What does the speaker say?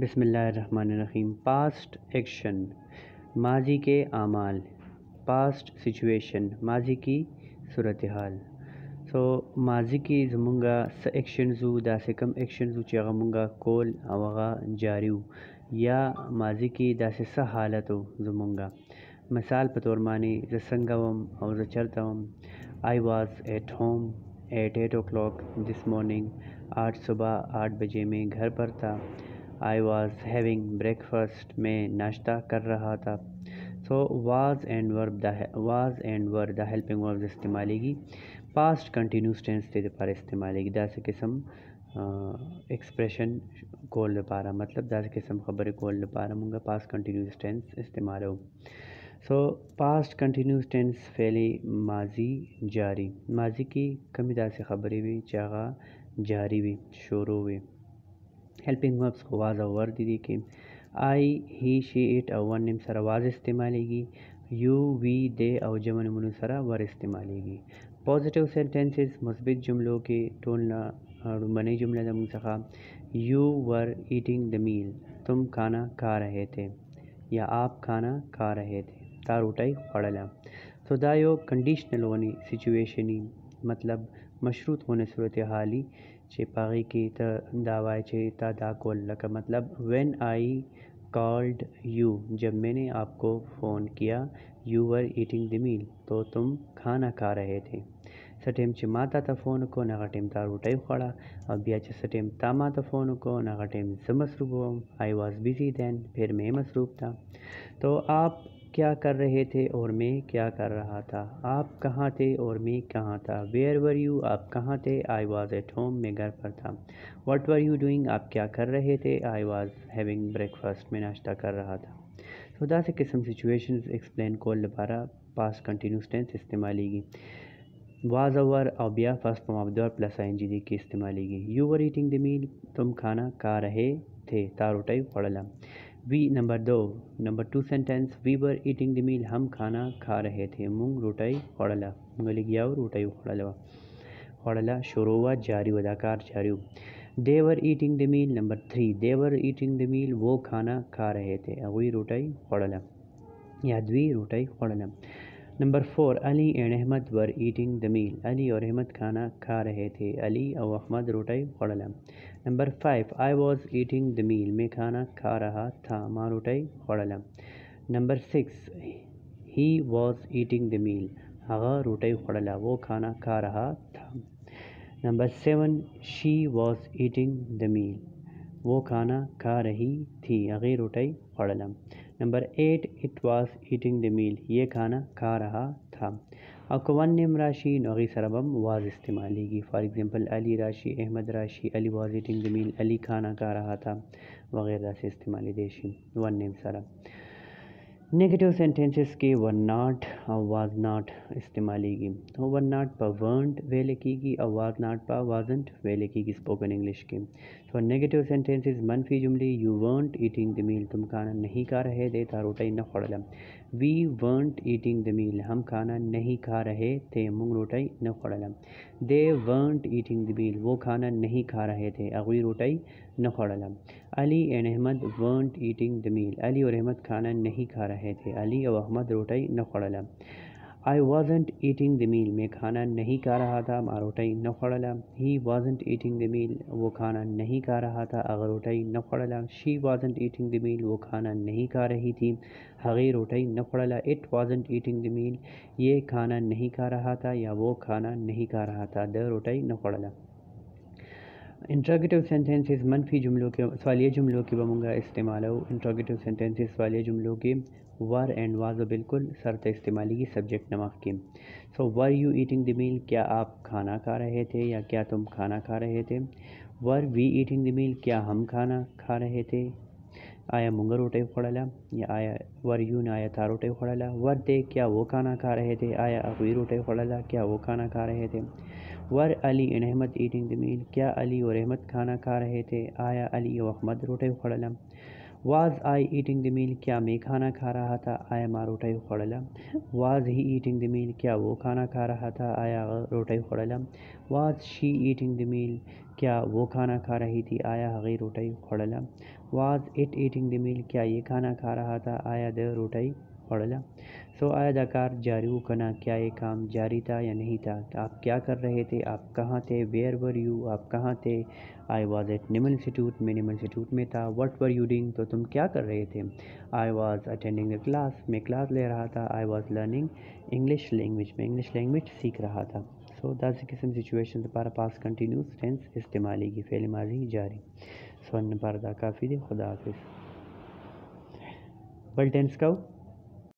बिस्मिल्लाहिर्रहमानिर्रहीम। Past action माजी के आमाल, पास्ट सिचुएशन माजी की सूरत हाल। माजी की ज़मुंगा स एक्शनज़ू दासे कम एक्शनज़ू चेगा मुंगा कोल अवगा जारियू या माजी की दासे स हालतो ज़मुंगा। मिसाल पे तौर मानी ज़संगवम और ज़चरतवम। I was at home at 8 o'clock this morning. आज सुबह 8 बजे में घर पर था। आई वॉज हैविंग ब्रेकफास्ट, में नाश्ता कर रहा था। Was and verb the helping verbs इस्तेमालेगी। पास्ट कंटिन्यूस टेंस ते पर इस्तेमालेगी। दासे किस्म एक्सप्रेशन कोल लपारा मतलब दासे किस्म खबर कोल लपारा मुंगा पास्ट कंटिन्यूस टेंस इस्तेमाल हो। पास्ट कंटिन्यूस टेंस फेली माजी जारी। माजी की कमी दासे खबरें भी चागा जारी भी शुरू हुई। हेल्पिंग वर्ब्स को वाज और वर्ड दी कि आई ही शी इट और वन निम सरा वाज इस्तेमालेगी। यू वी दे और जमन मुनु सरा वर इस्तेमालेगी। पॉजिटिव सेंटेंसेस मुस्बित जुमलों के टोलना और मनी जुमले दम सखा you were eating the meal, तुम खाना खा रहे थे या आप खाना खा रहे थे। तारुटाई खड़ला तो दायो कंडीशनल होनी सिचुएशनी मतलब मशरूत होने सूरत हाली चे पागी की ता दावाए चे ता दा कोल लका मतलब व्हेन आई कॉल्ड यू, जब मैंने आपको फ़ोन किया। You were eating the meal, तो तुम खाना खा रहे थे। सटेम चे माता ता फ़ोन को नगा टेम तार उठाई खड़ा और बिया चे सटेम ता माता फ़ोन को नगा टेम ज मसरूफ हुआ। आई वॉज बिजी दैन, फिर मैं मसरूफ था। तो आप क्या कर रहे थे और मैं क्या कर रहा था। आप कहाँ थे और मैं कहाँ था। वेयर वर यू, आप कहाँ थे। आई वॉज एट होम, मैं घर पर था। व्हाट वर यू डूइंग, आप क्या कर रहे थे। आई वॉज हैविंग ब्रेकफास्ट, मैं नाश्ता कर रहा था। खुदा से किस्म सिचुएशंस एक्सप्लेन कोल दोबारा पास्ट कंटिन्यूस टेंस इस्तेमालेगी। वाज ओवर और बिया first form of the verb plus I N G दी की इस्तेमालेगी। You were eating the meal, तुम खाना खा रहे थे। तारुटाई पड़ला। We number 2 sentence we were eating the meal, हम खाना खा रहे थे। मुंग रोटाई खड़ला मुंगली गया रोटाई खड़ला शुरू हुआ जारी अदाकार जारी। They were eating the meal number 3 they were eating the meal, वो खाना खा रहे थे। अगुई रोटाई खड़ला या द्वी रोटाई खड़ला। Number 4 Ali and Ahmad were eating the meal, Ali और अहमद खाना खा रहे थे। अली और अहमद रोटाई खड़ला। Number 5 I was eating the meal, मैं खाना खा रहा था। माँ रोटाई खड़ला। Number 6 he was eating the meal, हगा रोटाई खड़ला, वो खाना खा रहा था। Number 7 she was eating the meal, वो खाना खा रही थी। अगे रोटाई खड़ला। Number 8 it was eating the meal, ये खाना खा रहा था। आपको वन नेम राशि नगी सरबम वाज इस्तेमालेगी। फॉर एग्जांपल अली राशि, अहमद राशि, Ali was eating the meal, Ali खाना खा रहा था वगैरह से इस्तेमाली देशी वन नेम सारा। नेगेटिव सेंटेंसेस के वर नॉट और वाज नॉट इस्तेमालेगी। तो वर नॉट पर वर्ंट वे लिखेगी और वाज नॉट पर वाजंट वे लिखेगी स्पोकन इंग्लिश के। तो नेगेटिव सेंटेंसेस मनफी जुमले you weren't eating the meal, तुम खाना नहीं खा रहे थे। तारोटाई न खड़ला। We weren't eating the meal, हम खाना नहीं खा रहे थे। मुंग रोटाई न खड़ला। They weren't eating the meal, वो खाना नहीं खा रहे थे। अगुई रोटाई न खड़ला। Ali and Ahmad weren't eating the meal, Ali और अहमद खाना नहीं खा रहे थे। अली और अहमद रोटाई न खड़ला। I wasn't eating the meal, मैं खाना नहीं खा रहा था। मारोटाई न खड़ला। He wasn't eating the meal, वो खाना नहीं खा रहा था। अगरोटाई न खड़ला। She wasn't eating the meal, वो खाना नहीं खा रही थी। हगी रोटाई न खड़ला। It wasn't eating the meal, ये खाना नहीं खा रहा था या वो खाना नहीं खा रहा था। द रोटाई न खड़ला। इंट्रोगेटिव सेंटेंसेस मनफी जुमलों के सवालिया जुमलों के बमुंगा इस्तेमाल हो। इंट्रोगेटिव सेंटेंसेस सवालिया जुमलों के वर एंड वाज बिल्कुल शर्त इस्तेमाली की सब्जेक्ट नमक की। So were you eating the meal, क्या आप खाना खा रहे थे या क्या तुम खाना खा रहे थे। Were we eating the meal, क्या हम खाना खा रहे थे। आया मुंगर रोटे खड़ला या आया वर यू ने आया था रोटे खड़ला। वर दे, क्या वो खाना खा रहे थे। आया अगुई रोटे खड़ला, क्या वो खाना खा रहे थे। Were Ali and Ahmad eating the meal, क्या अली और अहमद खाना खा रहे थे। आया अली और अहमद रोटे खड़ला। Was I eating the meal, क्या मैं खाना खा रहा था, आया मा रोटाई खोड़ला। Was he eating the meal, क्या वो खाना खा रहा था, आया रोटाई खोड़ला। Was she eating the meal, क्या वो खाना खा रही थी, आया गई रोटाई खोड़ला। Was it eating the meal, क्या ये खाना खा रहा था, आया द रोटाई खोड़ला। सो आया दकार जारी कना, क्या ये काम जारी था या नहीं था, आप क्या कर रहे थे, आप कहाँ थे, वेयर वर यू, आप कहाँ थे। आई वॉज एट निमल इंस्टीट्यूट, मैं निमल इंस्टीट्यूट में था। वट वर यू डूइंग, तो तुम क्या कर रहे थे। I was attending the class, मैं क्लास ले रहा था। I was learning English language, मैं इंग्लिश लैंग्वेज सीख रहा था। सो दस किस्म सिचुएशन पारा पास कंटिन्यूस टेंस इस्तेमाली की फेल माजी जारी। सो अन्न पारदा काफ़ी दे खुदा हाफिज़। बल टेंस का